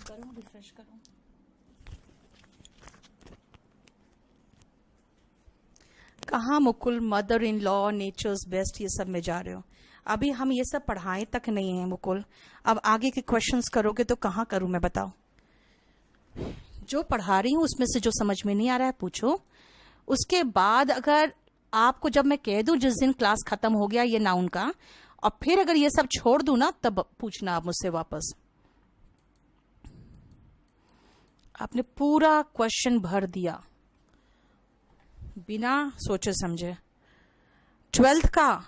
करूं, रिफ्रेश करूं। कहाँ Mukul, mother in law, Nature's best, ये सब में जा रहे हो। अभी हम ये सब पढ़ाए तक नहीं है मुकुल। अब आगे के क्वेश्चंस करोगे तो कहाँ करूं मैं, बताओ। जो पढ़ा रही हूँ उसमें से जो समझ में नहीं आ रहा है पूछो। उसके बाद अगर आपको जब मैं कह दूं जिस दिन क्लास खत्म हो गया ये नाउन का, और फिर अगर ये सब छोड़ दूं ना, तब पूछना आप मुझसे वापस। आपने पूरा क्वेश्चन भर दिया बिना सोचे समझे। 12th का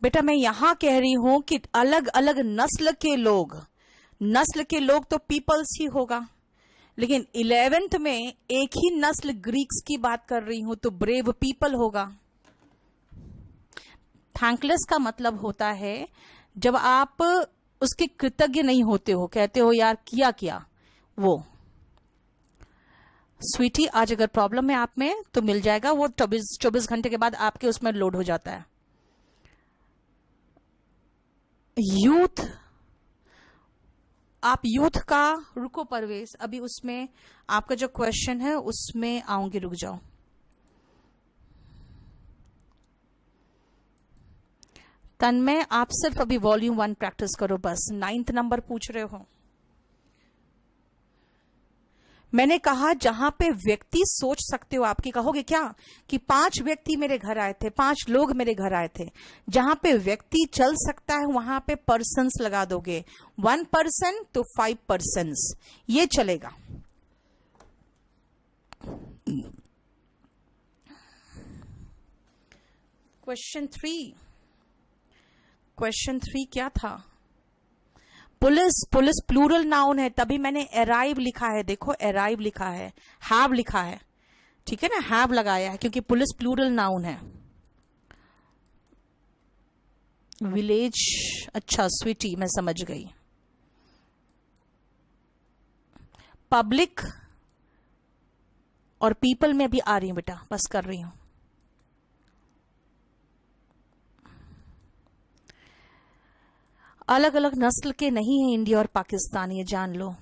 बेटा मैं यहां कह रही हूं कि अलग अलग नस्ल के लोग तो पीपल्स ही होगा, लेकिन 11th में एक ही नस्ल ग्रीक्स की बात कर रही हूं तो ब्रेव पीपल होगा। थैंकलेस का मतलब होता है जब आप उसके कृतज्ञ नहीं होते हो, कहते हो यार किया क्या वो। स्वीटी आज अगर प्रॉब्लम है आप में तो मिल जाएगा, वो 24 घंटे के बाद आपके उसमें लोड हो जाता है। यूथ, आप यूथ का रुको परवेश, अभी उसमें आपका जो क्वेश्चन है उसमें आऊंगी, रुक जाओ। तन्मय आप सिर्फ अभी वॉल्यूम 1 प्रैक्टिस करो बस। 9th नंबर पूछ रहे हो। मैंने कहा जहां पे व्यक्ति सोच सकते हो, आपकी कहोगे क्या कि 5 व्यक्ति मेरे घर आए थे, 5 लोग मेरे घर आए थे। जहां पे व्यक्ति चल सकता है वहां पे पर्सन्स लगा दोगे। 1 पर्सन तो 5 पर्सन्स, ये चलेगा। क्वेश्चन 3 क्या था? पुलिस प्लूरल नाउन है, तभी मैंने अराइव लिखा है। देखो अराइव लिखा है, हैव लिखा है, ठीक है ना, हैव लगाया है क्योंकि पुलिस प्लूरल नाउन है। विलेज, अच्छा स्वीटी मैं समझ गई। पब्लिक और पीपल में भी आ रही हूं बेटा, बस कर रही हूं। अलग अलग नस्ल के नहीं है इंडिया और पाकिस्तान, ये जान लो।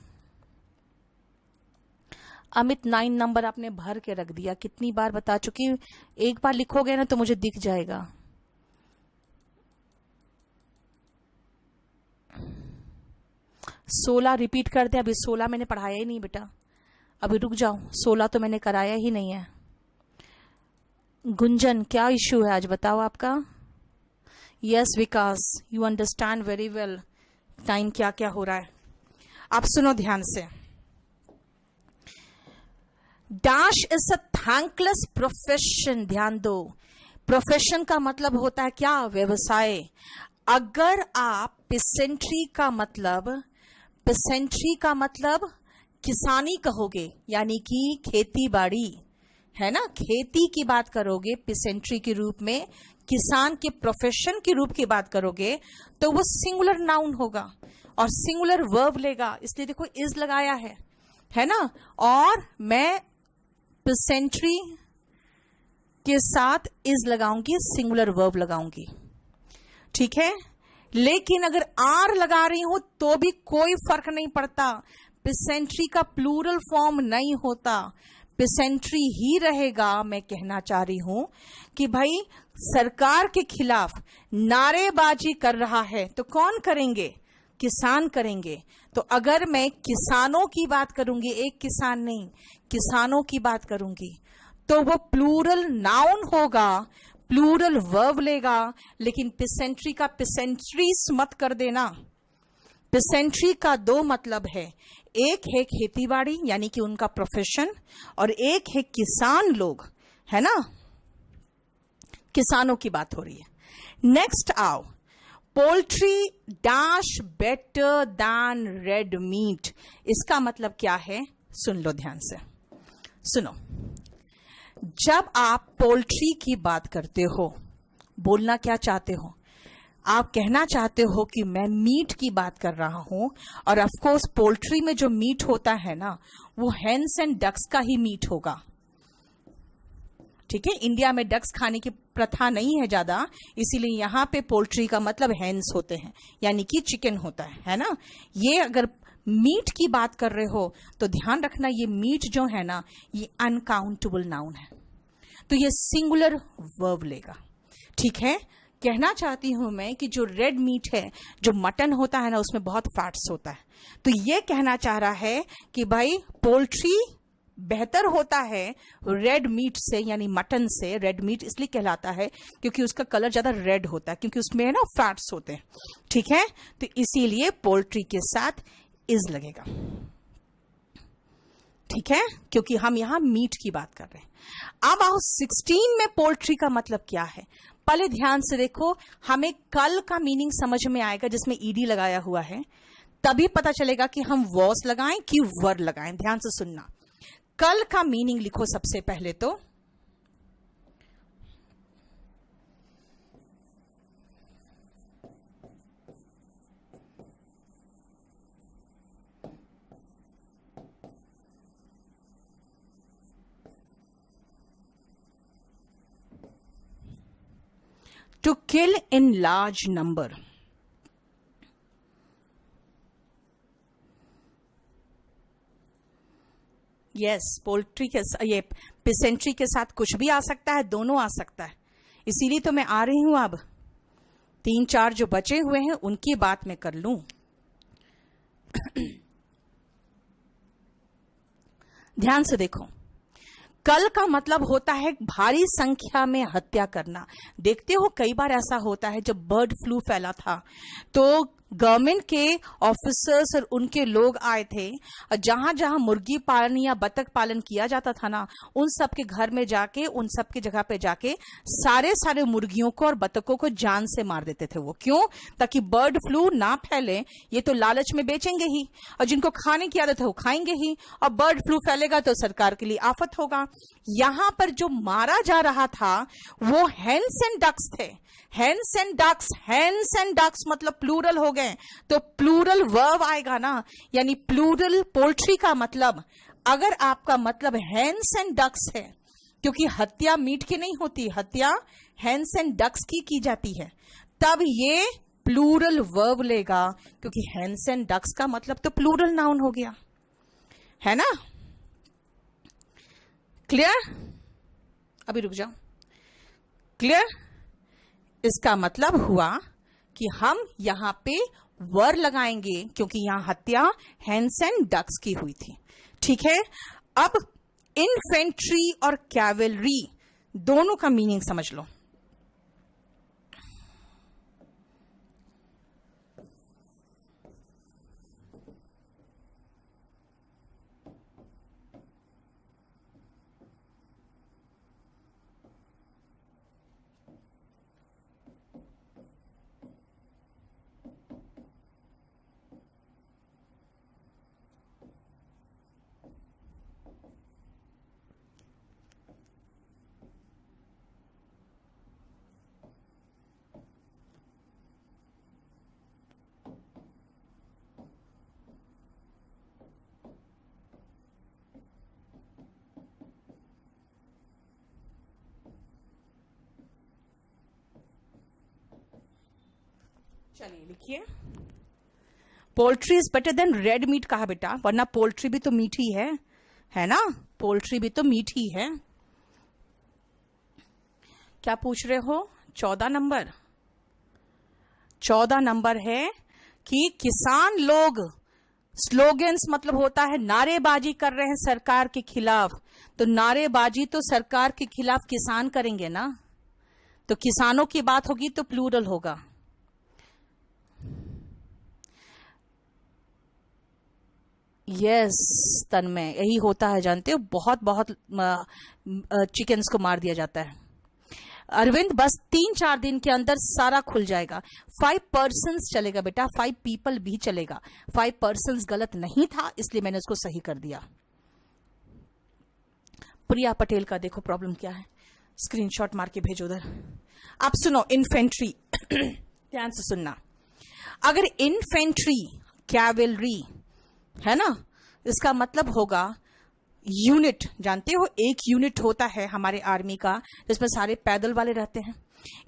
अमित 9 नंबर आपने भर के रख दिया, कितनी बार बता चुकी, एक बार लिखोगे ना तो मुझे दिख जाएगा। सोलह रिपीट कर दे, अभी 16 मैंने पढ़ाया ही नहीं बेटा, अभी रुक जाओ। 16 तो मैंने कराया ही नहीं है। गुंजन क्या इश्यू है आज बताओ आपका। Yes Vikas, you understand very well time क्या क्या हो रहा है। आप सुनो ध्यान से। Dash is a thankless profession, ध्यान दो। प्रोफेशन का मतलब होता है क्या, व्यवसाय। अगर आप पेसेंट्री का मतलब किसानी कहोगे, यानी कि खेती बाड़ी है ना, खेती की बात करोगे पेसेंट्री के रूप में, किसान के प्रोफेशन के रूप की बात करोगे तो वो सिंगुलर नाउन होगा और सिंगुलर वर्ब लेगा, इसलिए देखो इज लगाया है ना। और मैं पेसेंट्री के साथ इज लगाऊंगी, सिंगुलर वर्ब लगाऊंगी, ठीक है। लेकिन अगर आर लगा रही हूं तो भी कोई फर्क नहीं पड़ता, पेसेंट्री का प्लूरल फॉर्म नहीं होता, पेसेंट्री ही रहेगा। मैं कहना चाह रही हूं कि भाई सरकार के खिलाफ नारेबाजी कर रहा है तो कौन करेंगे, किसान करेंगे। तो अगर मैं किसानों की बात करूंगी, एक किसान नहीं किसानों की बात करूंगी, तो वो प्लूरल नाउन होगा, प्लूरल वर्ब लेगा। लेकिन पेसेंट्री का पेसेंट्रीज मत कर देना। पेसेंट्री का 2 मतलब है, एक है खेतीबाड़ी यानी कि उनका प्रोफेशन, और एक है किसान लोग, है ना, किसानों की बात हो रही है। नेक्स्ट आओ, poultry dash better than red meat, इसका मतलब क्या है, सुन लो ध्यान से सुनो। जब आप पोल्ट्री की बात करते हो, बोलना क्या चाहते हो, आप कहना चाहते हो कि मैं मीट की बात कर रहा हूं, और ऑफ कोर्स पोल्ट्री में जो मीट होता है ना वो हेन्स एंड डक्स का ही मीट होगा, ठीक है। इंडिया में डक्स खाने की प्रथा नहीं है ज्यादा, इसीलिए यहां पे पोल्ट्री का मतलब हेन्स होते हैं, यानी कि चिकन होता है ना। ये अगर मीट की बात कर रहे हो तो ध्यान रखना ये मीट जो है ना ये अनकाउंटेबल नाउन है, तो ये सिंगुलर वर्ब लेगा। ठीक है, कहना चाहती हूं मैं कि जो रेड मीट है, जो मटन होता है ना, उसमें बहुत फैट्स होता है, तो ये कहना चाह रहा है कि भाई पोल्ट्री बेहतर होता है रेड मीट से, यानी मटन से। रेड मीट इसलिए कहलाता है क्योंकि उसका कलर ज्यादा रेड होता है, क्योंकि उसमें ना फैट्स होते हैं। ठीक है, तो इसीलिए पोल्ट्री के साथ इज लगेगा। ठीक है, क्योंकि हम यहां मीट की बात कर रहे हैं। अब आओ 16 में पोल्ट्री का मतलब क्या है। पहले ध्यान से देखो, हमें कल का मीनिंग समझ में आएगा जिसमें ईडी लगाया हुआ है, तभी पता चलेगा कि हम वॉस लगाएं कि वर लगाएं। ध्यान से सुनना, कल का मीनिंग लिखो सबसे पहले तो। To kill in large number। Yes, poultry के ये पिसेंट्री के साथ कुछ भी आ सकता है, दोनों आ सकता है। इसीलिए तो मैं आ रही हूं, अब 3-4 जो बचे हुए हैं उनकी बात मैं कर लूं। ध्यान से देखो, कल का मतलब होता है भारी संख्या में हत्या करना। देखते हो कई बार ऐसा होता है, जब बर्ड फ्लू फैला था तो गवर्नमेंट के ऑफिसर्स और उनके लोग आए थे, और जहां जहां मुर्गी पालन या बतख पालन किया जाता था ना, उन सब के घर में जाके, उन सब की जगह पे जाके सारे मुर्गियों को और बतखों को जान से मार देते थे। वो क्यों? ताकि बर्ड फ्लू ना फैले। ये तो लालच में बेचेंगे ही, और जिनको खाने की आदत है वो खाएंगे ही, और बर्ड फ्लू फैलेगा तो सरकार के लिए आफत होगा। यहां पर जो मारा जा रहा था वो हेन्स एंड डक्स थे। Hens and ducks, hens and ducks मतलब प्लूरल हो गए, तो प्लूरल वर्ब आएगा ना, यानी प्लूरल पोल्ट्री का मतलब, अगर आपका मतलब हेन्स एंड डक्स है, क्योंकि हत्या मीट की नहीं होती, हत्या हेन्स एंड डक्स की जाती है, तब ये प्लूरल वर्ब लेगा, क्योंकि हेन्स एंड डक्स का मतलब तो प्लूरल नाउन हो गया, है ना। क्लियर? अभी रुक जाओ। क्लियर? इसका मतलब हुआ कि हम यहां पे वर लगाएंगे, क्योंकि यहां हत्या हेन्स एंड डक्स की हुई थी। ठीक है, अब इन्फेंट्री और कैवेलरी दोनों का मीनिंग समझ लो। चलिए लिखिए, poultry is better than red meat कहा बेटा, वरना पोल्ट्री भी तो मीठी है ना, पोल्ट्री भी तो मीठी है। क्या पूछ रहे हो? 14 नंबर। 14 नंबर है कि किसान लोग, स्लोगन्स मतलब होता है नारेबाजी कर रहे हैं सरकार के खिलाफ, तो नारेबाजी तो सरकार के खिलाफ किसान करेंगे ना, तो किसानों की बात होगी तो प्लूरल होगा। यस तन्मय, यही होता है, जानते हो, बहुत बहुत चिकन्स को मार दिया जाता है। अरविंद बस 3-4 दिन के अंदर सारा खुल जाएगा। 5 पर्सन्स चलेगा बेटा, 5 पीपल भी चलेगा। 5 पर्सन्स गलत नहीं था, इसलिए मैंने उसको सही कर दिया। प्रिया पटेल का देखो प्रॉब्लम क्या है, स्क्रीनशॉट मार के भेजो उधर। आप सुनो, इन्फेंट्री ध्यान से सुनना। अगर इन्फेंट्री, कैवेलरी है ना, इसका मतलब होगा यूनिट। जानते हो एक यूनिट होता है हमारे आर्मी का जिसमें सारे पैदल वाले रहते हैं,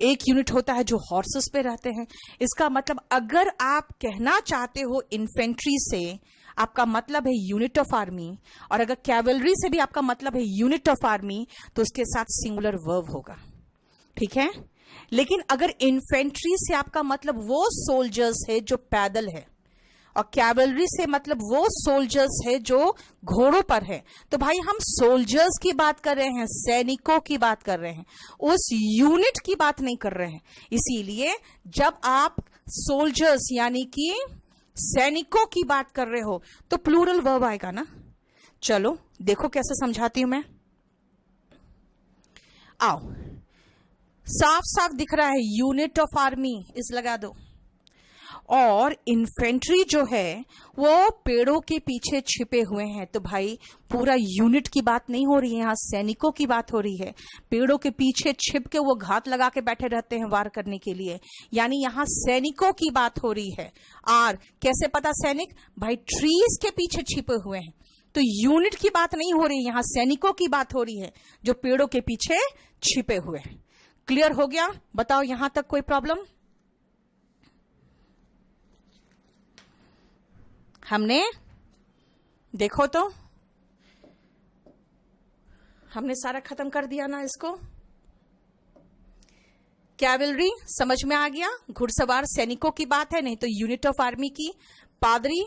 एक यूनिट होता है जो हॉर्सेस पे रहते हैं। इसका मतलब अगर आप कहना चाहते हो इन्फेंट्री से, आपका मतलब है यूनिट ऑफ आर्मी, और अगर कैवलरी से भी आपका मतलब है यूनिट ऑफ आर्मी, तो उसके साथ सिंगुलर वर्ब होगा, ठीक है। लेकिन अगर इन्फेंट्री से आपका मतलब वो सोल्जर्स है जो पैदल है, और कैवलरी से मतलब वो सोल्जर्स है जो घोड़ों पर है, तो भाई हम सोल्जर्स की बात कर रहे हैं, सैनिकों की बात कर रहे हैं, उस यूनिट की बात नहीं कर रहे हैं। इसीलिए जब आप सोल्जर्स यानी कि सैनिकों की बात कर रहे हो तो प्लूरल वर्ब आएगा ना। चलो देखो कैसे समझाती हूं मैं, आओ। साफ साफ दिख रहा है यूनिट ऑफ आर्मी, इस लगा दो। और इन्फेंट्री जो है वो पेड़ों के पीछे छिपे हुए हैं, तो भाई पूरा यूनिट की बात नहीं हो रही है, यहाँ सैनिकों की बात हो रही है। पेड़ों के पीछे छिप के वो घात लगा के बैठे रहते हैं वार करने के लिए, यानी यहाँ सैनिकों की बात हो रही है। आर कैसे पता सैनिक? भाई ट्रीज के पीछे छिपे हुए हैं, तो यूनिट की बात नहीं हो रही, यहाँ सैनिकों की बात हो रही है जो पेड़ों के पीछे छिपे हुए हैं। क्लियर हो गया? बताओ यहां तक कोई प्रॉब्लम? हमने देखो तो हमने सारा खत्म कर दिया ना इसको। कैवलरी समझ में आ गया, घुड़सवार सैनिकों की बात है, नहीं तो यूनिट ऑफ आर्मी की। पादरी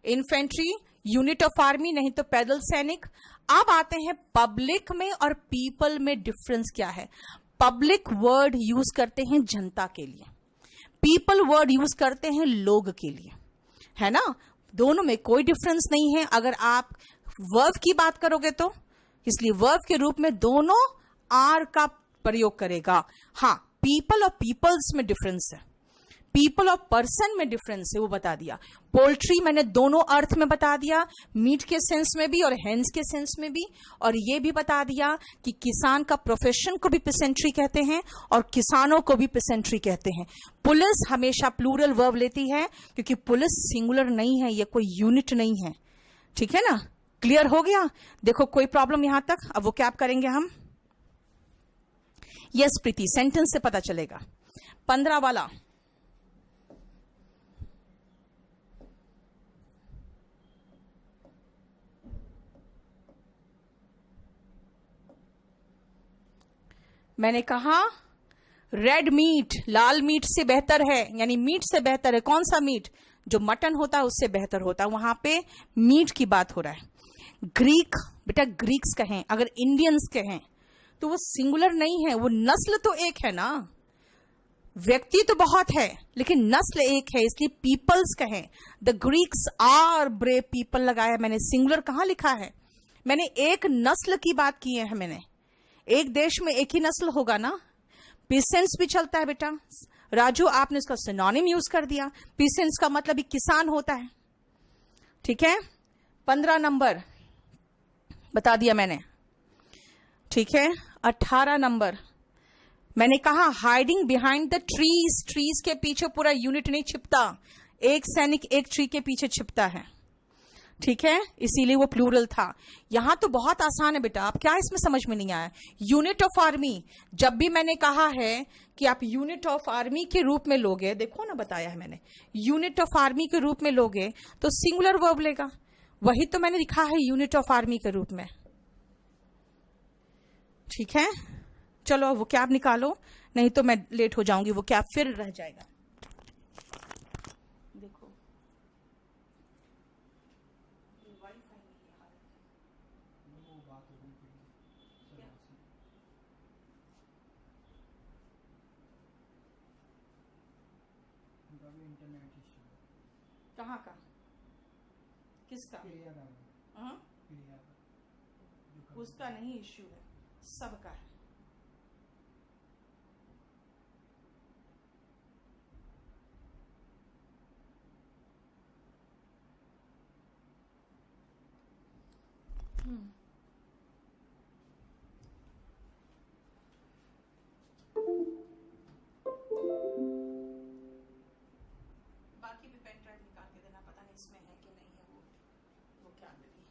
इन्फेंट्री यूनिट ऑफ आर्मी, नहीं तो पैदल सैनिक। अब आते हैं पब्लिक में और पीपल में डिफरेंस क्या है। पब्लिक वर्ड यूज करते हैं जनता के लिए, पीपल वर्ड यूज करते हैं लोग के लिए, है ना। दोनों में कोई डिफरेंस नहीं है अगर आप वर्ब की बात करोगे तो, इसलिए वर्ब के रूप में दोनों आर का प्रयोग करेगा। हाँ, पीपल और पीपल्स में डिफरेंस है, पीपल और पर्सन में डिफरेंस है, वो बता दिया। पोल्ट्री मैंने दोनों अर्थ में बता दिया, मीट के सेंस में भी और हेंस के सेंस में भी। और ये भी बता दिया कि किसान का प्रोफेशन को भी पिसेंट्री कहते हैं और किसानों को भी पिसेंट्री कहते हैं। पुलिस हमेशा प्लूरल वर्ब लेती है क्योंकि पुलिस सिंगुलर नहीं है, ये कोई यूनिट नहीं है, ठीक है ना। क्लियर हो गया? देखो कोई प्रॉब्लम यहां तक? अब वो क्या करेंगे हम? यस प्रीति, सेंटेंस से पता चलेगा। 15 वाला, मैंने कहा रेड मीट लाल मीट से बेहतर है, यानी मीट से बेहतर है। कौन सा मीट? जो मटन होता है उससे बेहतर होता है। वहां पे मीट की बात हो रहा है। ग्रीक, बेटा ग्रीक्स कहें, अगर इंडियंस कहें तो वो सिंगुलर नहीं है, वो नस्ल तो एक है ना, व्यक्ति तो बहुत है लेकिन नस्ल एक है, इसलिए पीपल्स कहें। The Greeks are brave people लगाया मैंने, सिंगुलर कहां लिखा है? मैंने एक नस्ल की बात की है, मैंने एक देश में एक ही नस्ल होगा ना। पीसेंट्स भी चलता है बेटा। राजू आपने इसका सिनोनिम यूज कर दिया, पीसेंट्स का मतलब ही किसान होता है, ठीक है। 15 नंबर बता दिया मैंने, ठीक है। 18 नंबर मैंने कहा hiding behind the trees, trees के पीछे पूरा यूनिट नहीं छिपता, एक सैनिक एक ट्री के पीछे छिपता है, ठीक है, इसीलिए वो प्लूरल था। यहां तो बहुत आसान है बेटा, आप क्या इसमें समझ में नहीं आया? यूनिट ऑफ आर्मी, जब भी मैंने कहा है कि आप यूनिट ऑफ आर्मी के रूप में लोगे, देखो ना बताया है मैंने, यूनिट ऑफ आर्मी के रूप में लोगे तो सिंगुलर वर्ब लेगा, वही तो मैंने लिखा है यूनिट ऑफ आर्मी के रूप में, ठीक है। चलो वो कैब निकालो, नहीं तो मैं लेट हो जाऊंगी, वो कैब फिर रह जाएगा। देखो कहाँ का, किसका? हाँ? उसका नहीं इश्यू है, सबका है। बाकी भी पेन ड्राइव निकाल के देना, पता नहीं इसमें है कि नहीं है, वो क्या मिली।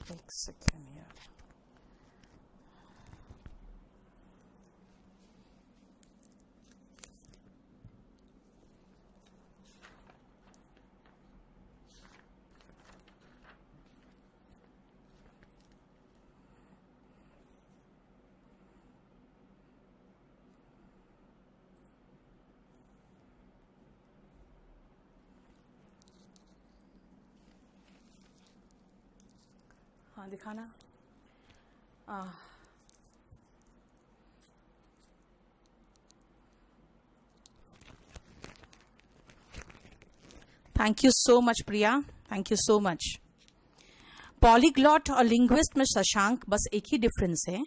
एक सेकेंड यार, हाँ दिखाना। Thank you so much Priya, thank you so much. Polyglot और लिंग्विस्ट में शशांक बस एक ही डिफरेंस है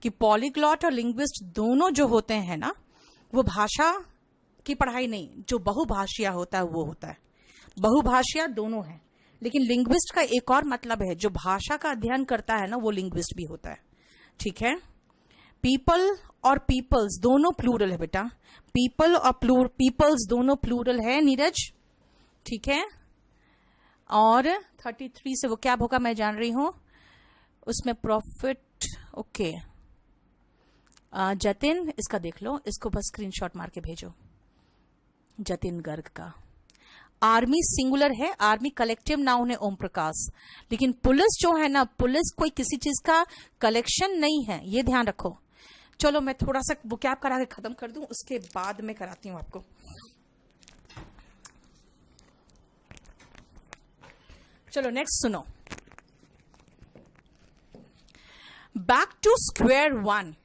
कि पॉलीग्लॉट और लिंग्विस्ट दोनों जो होते हैं ना, वो भाषा की पढ़ाई नहीं, जो बहुभाषिया होता है वो होता है। बहुभाषिया दोनों है, लेकिन लिंग्विस्ट का एक और मतलब है, जो भाषा का अध्ययन करता है ना वो लिंग्विस्ट भी होता है। ठीक है, पीपल और पीपल्स दोनों प्लूरल है बेटा, पीपल और पीपल्स दोनों प्लूरल है नीरज। ठीक है, और 33 से वो क्या होगा मैं जान रही हूं, उसमें प्रॉफिट। ओके जतिन, इसका देख लो, इसको बस स्क्रीनशॉट मार के भेजो, जतिन गर्ग का। आर्मी सिंगुलर है, आर्मी कलेक्टिव नाउन है ओम प्रकाश, लेकिन पुलिस जो है ना, पुलिस कोई किसी चीज का कलेक्शन नहीं है, ये ध्यान रखो। चलो मैं थोड़ा सा वोकैब करा के खत्म कर दूं, उसके बाद में कराती हूं आपको। चलो नेक्स्ट सुनो, बैक टू स्क्वायर वन।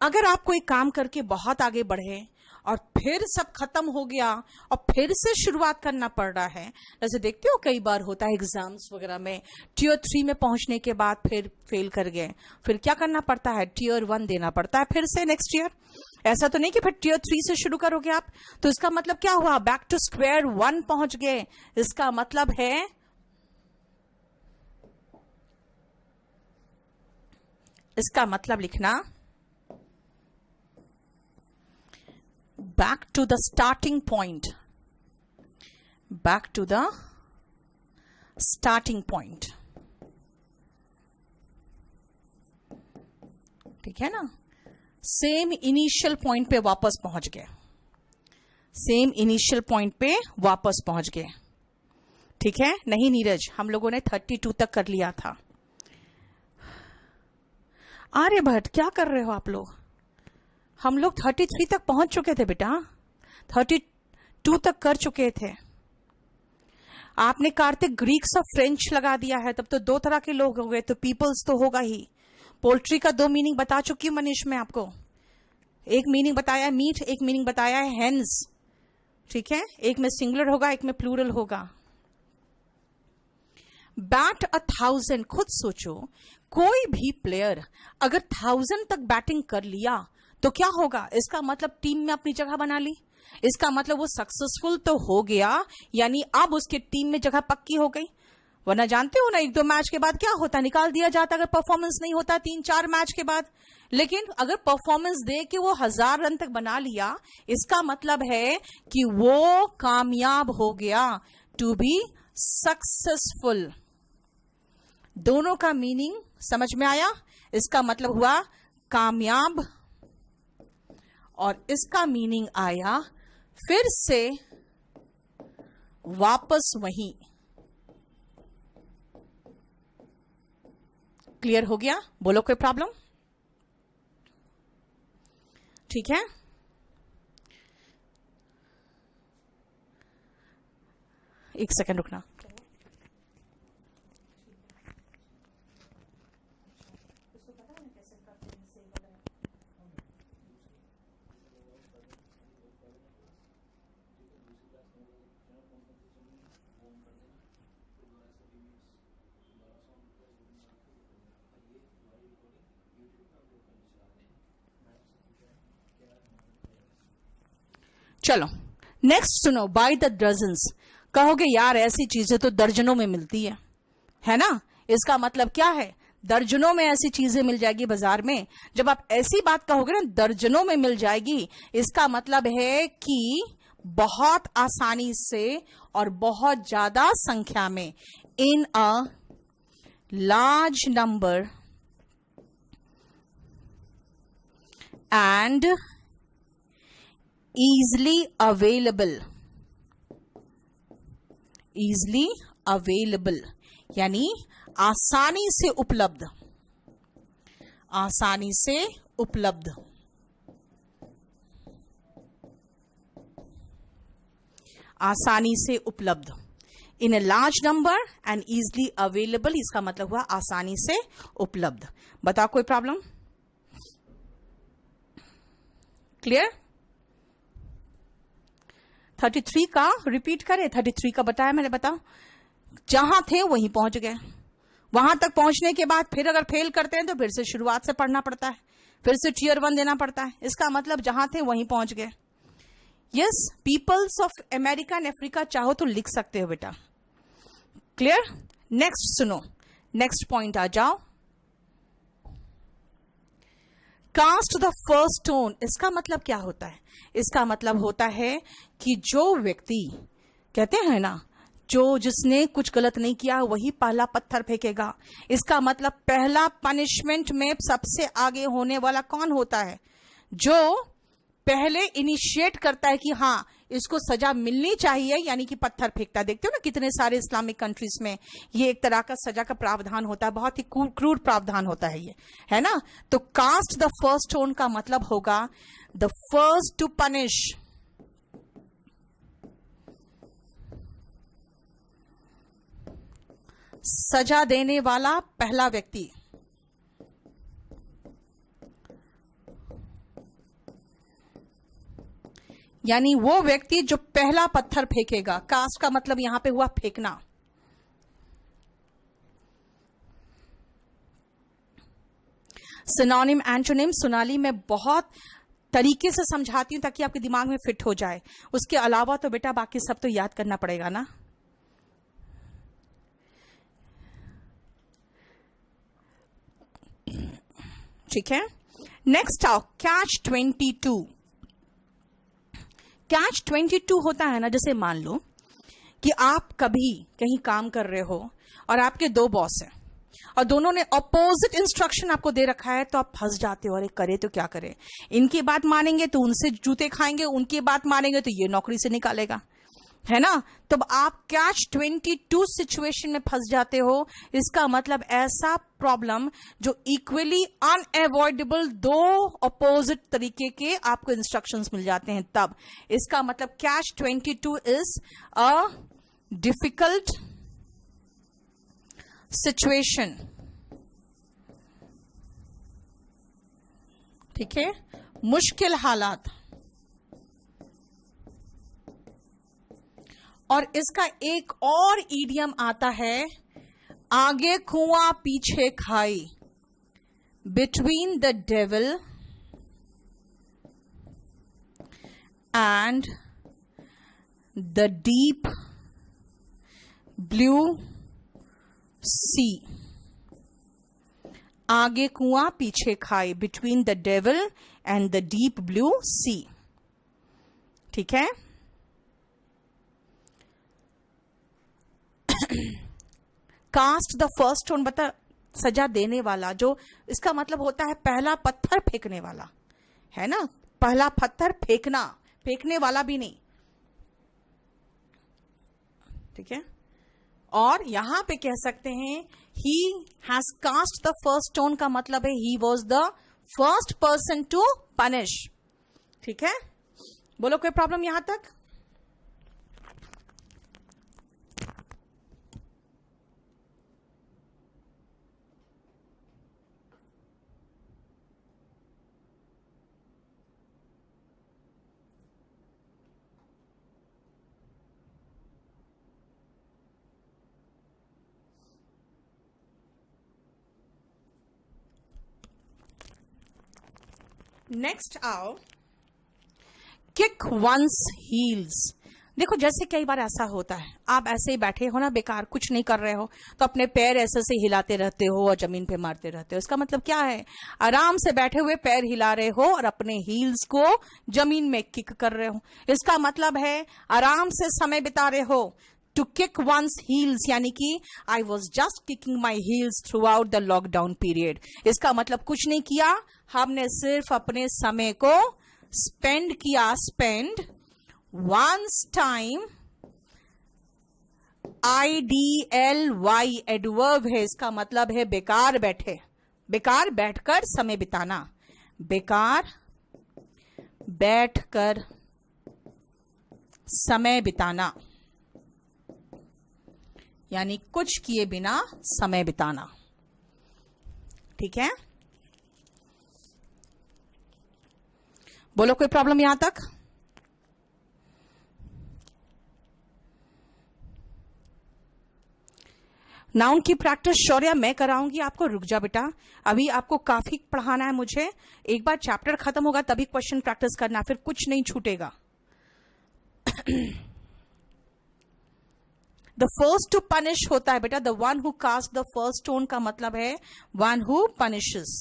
अगर आप कोई काम करके बहुत आगे बढ़े और फिर सब खत्म हो गया और फिर से शुरुआत करना पड़ रहा है, जैसे देखते हो कई बार होता है एग्जाम्स वगैरह में, टियर 3 में पहुंचने के बाद फिर फेल कर गए, फिर क्या करना पड़ता है, टियर 1 देना पड़ता है फिर से नेक्स्ट ईयर। ऐसा तो नहीं कि फिर टियर 3 से शुरू करोगे आप। तो इसका मतलब क्या हुआ, बैक टू स्क्वायर 1 पहुंच गए। इसका मतलब है इसका मतलब लिखना back to the starting point, back to the starting point। ठीक है ना, सेम इनिशियल पॉइंट पे वापस पहुंच गए, सेम इनिशियल पॉइंट पे वापस पहुंच गए। ठीक है, नहीं नीरज, हम लोगों ने 32 तक कर लिया था। आर्यभट्ट क्या कर रहे हो आप लोग, हम लोग 33 तक पहुंच चुके थे बेटा, 32 तक कर चुके थे। आपने कार्तिक ग्रीक्स और फ्रेंच लगा दिया है, तब तो 2 तरह के लोग हो गए, तो पीपल्स तो होगा ही। पोल्ट्री का 2 मीनिंग बता चुकी हूं मनीष मैं आपको, एक मीनिंग बताया है मीट, एक मीनिंग बताया है हेन्स। ठीक है, एक में सिंगुलर होगा, एक में प्लूरल होगा। बैट 1000, खुद सोचो कोई भी प्लेयर अगर 1000 तक बैटिंग कर लिया तो क्या होगा, इसका मतलब टीम में अपनी जगह बना ली, इसका मतलब वो सक्सेसफुल तो हो गया, यानी अब उसके टीम में जगह पक्की हो गई। वरना जानते हो ना 1-2 मैच के बाद क्या होता, निकाल दिया जाता अगर परफॉर्मेंस नहीं होता 3-4 मैच के बाद। लेकिन अगर परफॉर्मेंस दे के वो 1000 रन तक बना लिया, इसका मतलब है कि वो कामयाब हो गया, टू बी सक्सेसफुल। दोनों का मीनिंग समझ में आया, इसका मतलब हुआ कामयाब और इसका मीनिंग आया फिर से वापस वहीं। क्लियर हो गया, बोलो कोई प्रॉब्लम? ठीक है, एक सेकंड रुकना। चलो नेक्स्ट सुनो, बाय द डजन्स। कहोगे यार ऐसी चीजें तो दर्जनों में मिलती है ना, इसका मतलब क्या है, दर्जनों में ऐसी चीजें मिल जाएगी बाजार में। जब आप ऐसी बात कहोगे ना दर्जनों में मिल जाएगी, इसका मतलब है कि बहुत आसानी से और बहुत ज्यादा संख्या में, इन अ large number and easily available, easily available यानी आसानी से उपलब्ध, आसानी से उपलब्ध, आसानी से उपलब्ध। In a large number and easily available, इसका मतलब हुआ आसानी से उपलब्ध। बताओ कोई प्रॉब्लम? क्लियर? 33 का रिपीट करें। 33 का बताया मैंने, बताओ। जहां थे वहीं पहुंच गए। वहां तक पहुंचने के बाद फिर अगर फेल करते हैं तो फिर से शुरुआत से पढ़ना पड़ता है, फिर से टियर 1 देना पड़ता है। इसका मतलब जहां थे वहीं पहुंच गए। Yes, peoples of America and Africa चाहो तो लिख सकते हो बेटा। क्लियर? नेक्स्ट सुनो, नेक्स्ट पॉइंट आ जाओ। कास्ट द फर्स्ट स्टोन, इसका मतलब क्या होता है? इसका मतलब होता है कि जो व्यक्ति, कहते हैं ना, जो जिसने कुछ गलत नहीं किया वही पहला पत्थर फेंकेगा। इसका मतलब पहला पनिशमेंट में सबसे आगे होने वाला कौन होता है? जो पहले इनिशिएट करता है कि हाँ इसको सजा मिलनी चाहिए, यानी कि पत्थर फेंकता। देखते हो ना कितने सारे इस्लामिक कंट्रीज में ये एक तरह का सजा का प्रावधान होता है, बहुत ही क्रूर प्रावधान होता है ये, है ना। तो कास्ट द फर्स्ट स्टोन का मतलब होगा द फर्स्ट टू पनिश, सजा देने वाला पहला व्यक्ति। यानी वो व्यक्ति जो पहला पत्थर फेंकेगा। कास्ट का मतलब यहां पे हुआ फेंकना। सिनोनिम एंटोनिम सोनाली मैं बहुत तरीके से समझाती हूं ताकि आपके दिमाग में फिट हो जाए। उसके अलावा तो बेटा बाकी सब तो याद करना पड़ेगा ना। ठीक है, नेक्स्ट आओ कैच 22। कैच 22 होता है ना, जैसे मान लो कि आप कभी कहीं काम कर रहे हो और आपके दो बॉस हैं और दोनों ने अपोजिट इंस्ट्रक्शन आपको दे रखा है, तो आप फंस जाते हो। अरे करे तो क्या करे, इनकी बात मानेंगे तो उनसे जूते खाएंगे, उनकी बात मानेंगे तो ये नौकरी से निकालेगा, है ना। तो आप कैच 22 सिचुएशन में फंस जाते हो। इसका मतलब ऐसा प्रॉब्लम जो इक्वली अनअवॉइडेबल, दो अपोजिट तरीके के आपको इंस्ट्रक्शंस मिल जाते हैं, तब इसका मतलब catch 22 is a difficult situation. ठीक है, मुश्किल हालात। और इसका एक और इडियम आता है, आगे कुआं पीछे खाई, between the devil and the deep blue sea. आगे कुआं पीछे खाई, between the devil and the deep blue sea. ठीक है, कास्ट द फर्स्ट स्टोन बता, सजा देने वाला, जो इसका मतलब होता है पहला पत्थर फेंकने वाला, है ना। पहला पत्थर फेंकना, फेंकने वाला भी नहीं। ठीक है, और यहां पे कह सकते हैं he has cast the first stone का मतलब है he was the first person to punish. ठीक है, बोलो कोई प्रॉब्लम यहां तक? नेक्स्ट आओ, किक वंस हील्स। देखो जैसे कई बार ऐसा होता है, आप ऐसे ही बैठे हो ना, बेकार कुछ नहीं कर रहे हो, तो अपने पैर ऐसे से हिलाते रहते हो और जमीन पे मारते रहते हो। इसका मतलब क्या है? आराम से बैठे हुए पैर हिला रहे हो और अपने हील्स को जमीन में किक कर रहे हो। इसका मतलब है आराम से समय बिता रहे हो, टू किक वंस हील्स, यानी कि I was just kicking my heels through out the lockdown period. इसका मतलब कुछ नहीं किया, हमने सिर्फ अपने समय को स्पेंड किया। Spend once time, IDLY adverb है, इसका मतलब है बेकार बैठे, बेकार बैठकर समय बिताना, बेकार बैठकर समय बिताना, यानी कुछ किए बिना समय बिताना। ठीक है, बोलो कोई प्रॉब्लम यहां तक? नाउन की प्रैक्टिस शौर्या मैं कराऊंगी आपको। रुक जा बेटा, अभी आपको काफी पढ़ाना है मुझे। एक बार चैप्टर खत्म होगा तभी क्वेश्चन प्रैक्टिस करना, फिर कुछ नहीं छूटेगा। द फर्स्ट टू पनिश होता है बेटा, the one who cast the first stone का मतलब है वन हु पनिशेस।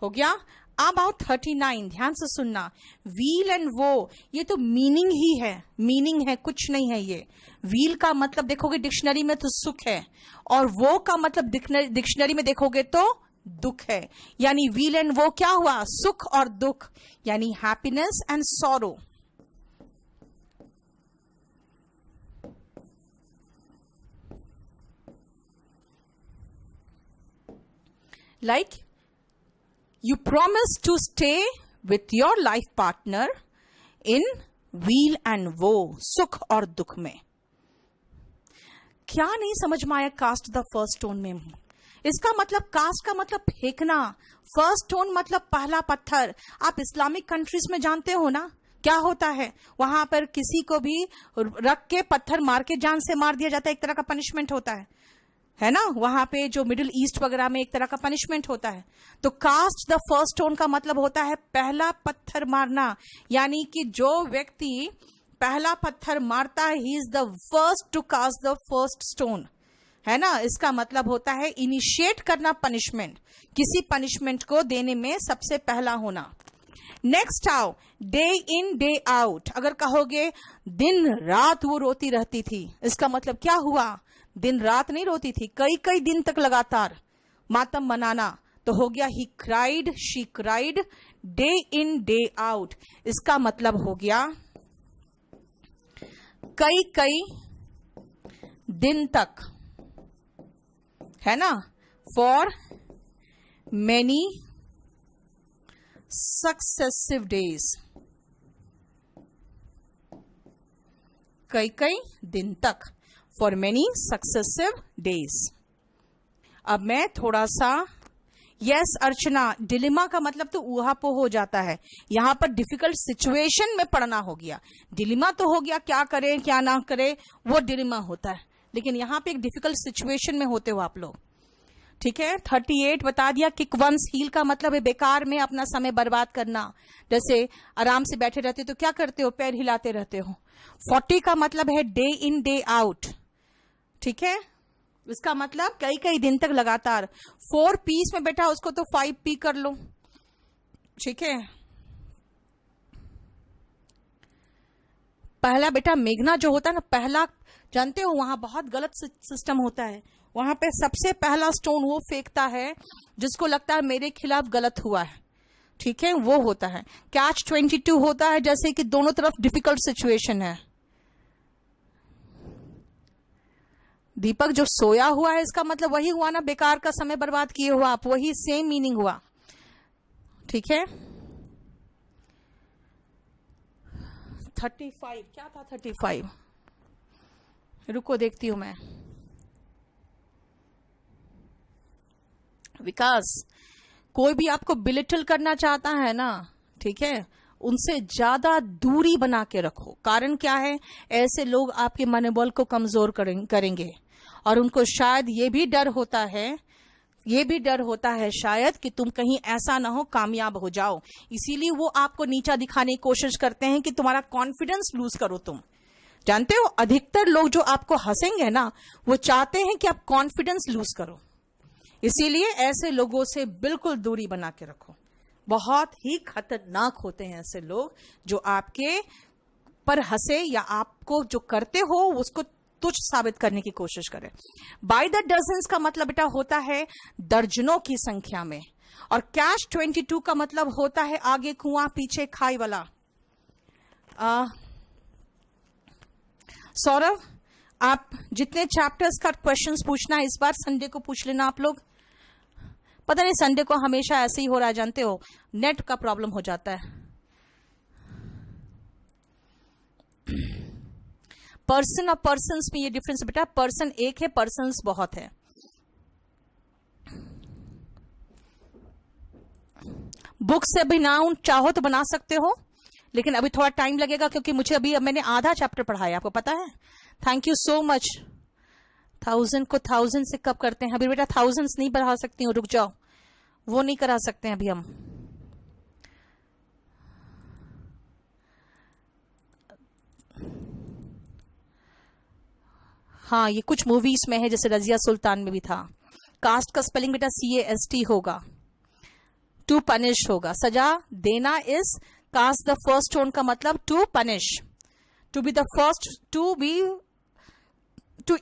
हो गया। अबाउट 39, ध्यान से सुनना। व्हील एंड वो, ये तो मीनिंग ही है, मीनिंग है, कुछ नहीं है ये। व्हील का मतलब देखोगे डिक्शनरी में तो सुख है, और वो का मतलब डिक्शनरी में देखोगे तो दुख है। यानी व्हील एंड वो क्या हुआ? सुख और दुख, यानी happiness and sorrow. Like you promise to stay with your life partner in wheel and woe, सुख और दुख में। क्या नहीं समझ में आया कास्ट द फर्स्ट स्टोन में? इसका मतलब, कास्ट का मतलब फेंकना, फर्स्ट स्टोन मतलब पहला पत्थर। आप इस्लामिक कंट्रीज में जानते हो ना क्या होता है, वहां पर किसी को भी रख के पत्थर मार के जान से मार दिया जाता है, एक तरह का पनिशमेंट होता है ना। वहां पे जो मिडिल ईस्ट वगैरह में एक तरह का पनिशमेंट होता है। तो कास्ट द फर्स्ट स्टोन का मतलब होता है पहला पत्थर मारना, यानी कि जो व्यक्ति पहला पत्थर मारता है he is the first to cast the first stone, है ना। इसका मतलब होता है इनिशिएट करना पनिशमेंट, किसी पनिशमेंट को देने में सबसे पहला होना। नेक्स्ट आओ, डे इन डे आउट। अगर कहोगे दिन रात वो रोती रहती थी, इसका मतलब क्या हुआ? दिन रात नहीं रोती थी, कई कई दिन तक लगातार मातम मनाना, तो हो गया he cried, she cried, day in day out. इसका मतलब हो गया कई कई दिन तक, है ना, फॉर मेनी सक्सेसिव डेज, कई कई दिन तक, फॉर मेनी सक्सेसिव डेज। अब मैं थोड़ा सा, यस अर्चना, डिलेमा का मतलब तो ऊहापोह हो जाता है, यहां पर डिफिकल्ट सिचुएशन में पड़ना हो गया। डिलेमा तो हो गया क्या करें क्या ना करें, वो डिलेमा होता है, लेकिन यहां पे एक डिफिकल्ट सिचुएशन में होते हो आप लोग। ठीक है। 38 बता दिया, किक वंस हील का मतलब है बेकार में अपना समय बर्बाद करना, जैसे आराम से बैठे रहते तो क्या करते हो, पैर हिलाते रहते हो। 40 का मतलब है डे इन डे आउट, ठीक है, इसका मतलब कई कई दिन तक लगातार। 4 पीस में बेटा उसको तो 5 पी कर लो, ठीक है। पहला बेटा मेघना जो होता है ना, पहला जानते हो वहां बहुत गलत सिस्टम होता है, वहां पे सबसे पहला स्टोन वो फेंकता है जिसको लगता है मेरे खिलाफ गलत हुआ है, ठीक है, वो होता है। कैच 22 होता है जैसे कि दोनों तरफ डिफिकल्ट सिचुएशन है। दीपक जो सोया हुआ है इसका मतलब वही हुआ ना, बेकार का समय बर्बाद किए हुआ आप, वही सेम मीनिंग हुआ, ठीक है। 35 क्या था? 35 रुको देखती हूं मैं। विकास, कोई भी आपको बिलिटल करना चाहता है ना, ठीक है, उनसे ज्यादा दूरी बना के रखो। कारण क्या है? ऐसे लोग आपके मनोबल को कमजोर करेंगे, और उनको शायद ये भी डर होता है शायद कि तुम कहीं ऐसा ना हो कामयाब हो जाओ, इसीलिए वो आपको नीचा दिखाने की कोशिश करते हैं कि तुम्हारा कॉन्फिडेंस लूज करो तुम। जानते हो अधिकतर लोग जो आपको हंसेंगे ना, वो चाहते हैं कि आप कॉन्फिडेंस लूज करो, इसीलिए ऐसे लोगों से बिल्कुल दूरी बना के रखो। बहुत ही खतरनाक होते हैं ऐसे लोग जो आपके पर हंसे या आपको जो करते हो उसको तुच्छ साबित करने की कोशिश करें। बाय द डजन्स का मतलब बेटा होता है दर्जनों की संख्या में, और कैच 22 का मतलब होता है आगे कुआं पीछे खाई वाला। सौरभ, आप जितने चैप्टर्स का क्वेश्चंस पूछना है इस बार संडे को पूछ लेना आप लोग। पता नहीं संडे को हमेशा ऐसे ही हो रहा है, जानते हो, नेट का प्रॉब्लम हो जाता है। पर्सन और पर्सन्स में ये डिफरेंस बेटा, पर्सन एक है, पर्सन्स बहुत है। बुक से अभी ना चाहो तो बना सकते हो, लेकिन अभी थोड़ा टाइम लगेगा क्योंकि मुझे अभी मैंने आधा चैप्टर पढ़ाया, आपको पता है। Thank you so much. 1000 को 1000 से कब करते हैं? अभी बेटा 1000 नहीं बढ़ा सकती हूँ, रुक जाओ, वो नहीं करा सकते हैं अभी हम। हाँ, ये कुछ मूवीज में है, जैसे रजिया सुल्तान में भी था। कास्ट का स्पेलिंग बेटा CAST होगा। टू पनिश होगा। सजा देना is cast the first stone का मतलब to punish, to be the first, to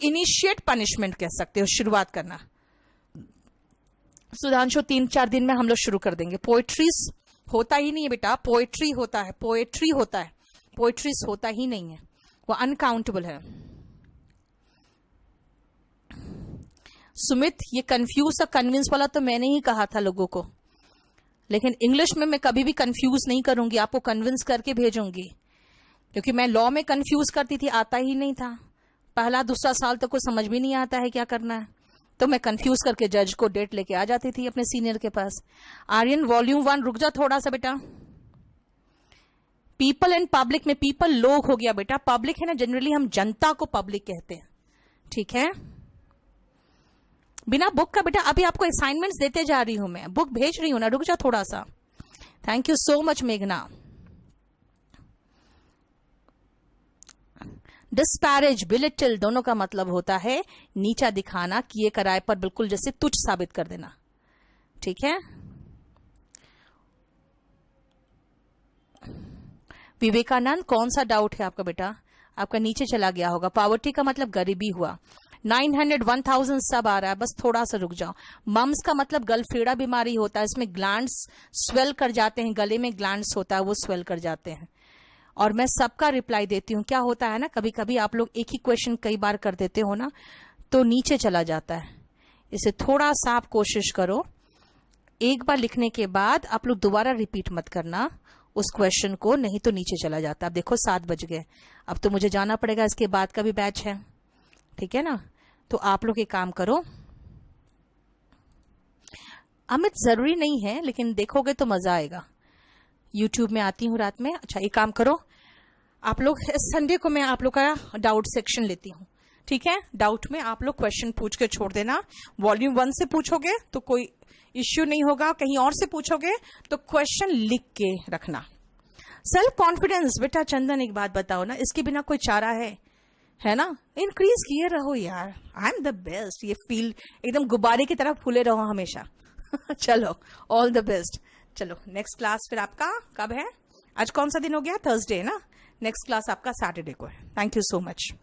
initiate punishment कह सकते हो, शुरुआत करना। सुधांशु 3-4 दिन में हम लोग शुरू कर देंगे। पोएट्रीज होता ही नहीं है बेटा, पोएट्री होता है, पोएट्री होता है, पोएट्रीज होता ही नहीं है, वो अनकाउंटेबल है। सुमित, ये कंफ्यूज और कन्विंस वाला तो मैंने ही कहा था लोगों को, लेकिन इंग्लिश में मैं कभी भी कंफ्यूज नहीं करूंगी, आपको कन्विंस करके भेजूंगी, क्योंकि मैं लॉ में कंफ्यूज करती थी, आता ही नहीं था। पहला दूसरा साल तो कुछ समझ भी नहीं आता है क्या करना है, तो मैं कंफ्यूज करके जज को डेट लेके आ जाती थी अपने सीनियर के पास। आर्यन वॉल्यूम 1, रुक जा थोड़ा सा बेटा। पीपल एंड पब्लिक में पीपल लोग हो गया बेटा, पब्लिक है ना, जनरली हम जनता को पब्लिक कहते हैं, ठीक है। बिना बुक का बेटा अभी आपको असाइनमेंट्स देते जा रही हूं मैं, बुक भेज रही हूं ना, रुक जा थोड़ा सा। थैंक यू सो मच मेघना। डिस्पैरेज, बिलिटल दोनों का मतलब होता है नीचा दिखाना, किए कराए पर बिल्कुल जैसे तुच्छ साबित कर देना, ठीक है। विवेकानंद, कौन सा डाउट है आपका बेटा? आपका नीचे चला गया होगा। पॉवर्टी का मतलब गरीबी हुआ। 900, 1000 सब आ रहा है, बस थोड़ा सा रुक जाओ। मम्स का मतलब गलफेड़ा बीमारी होता है, इसमें ग्लैंड्स स्वेल कर जाते हैं, गले में ग्लैंड्स होता है वो स्वेल कर जाते हैं। और मैं सबका रिप्लाई देती हूँ। क्या होता है ना, कभी कभी आप लोग एक ही क्वेश्चन कई बार कर देते हो ना, तो नीचे चला जाता है। इसे थोड़ा सा आप कोशिश करो, एक बार लिखने के बाद आप लोग दोबारा रिपीट मत करना उस क्वेश्चन को, नहीं तो नीचे चला जाता है। अब देखो 7 बज गए, अब तो मुझे जाना पड़ेगा, इसके बाद का भी बैच है, ठीक है ना। तो आप लोग एक काम करो, अमित जरूरी नहीं है लेकिन देखोगे तो मजा आएगा। यूट्यूब में आती हूँ रात में। अच्छा, एक काम करो, आप लोग संडे को मैं आप लोग का डाउट सेक्शन लेती हूँ, ठीक है। डाउट में आप लोग क्वेश्चन पूछ के छोड़ देना। वॉल्यूम 1 से पूछोगे तो कोई इश्यू नहीं होगा, कहीं और से पूछोगे तो क्वेश्चन लिख के रखना। सेल्फ कॉन्फिडेंस बेटा, चंदन एक बात बताओ ना, इसके बिना कोई चारा है ना? इंक्रीज किए रहो यार, आई एम द बेस्ट, ये फील एकदम गुब्बारे की तरह फूले रहो हमेशा। चलो, ऑल द बेस्ट। चलो, नेक्स्ट क्लास फिर आपका कब है? आज कौन सा दिन हो गया? थर्सडे ना। नेक्स्ट क्लास आपका सैटरडे को है। Thank you so much.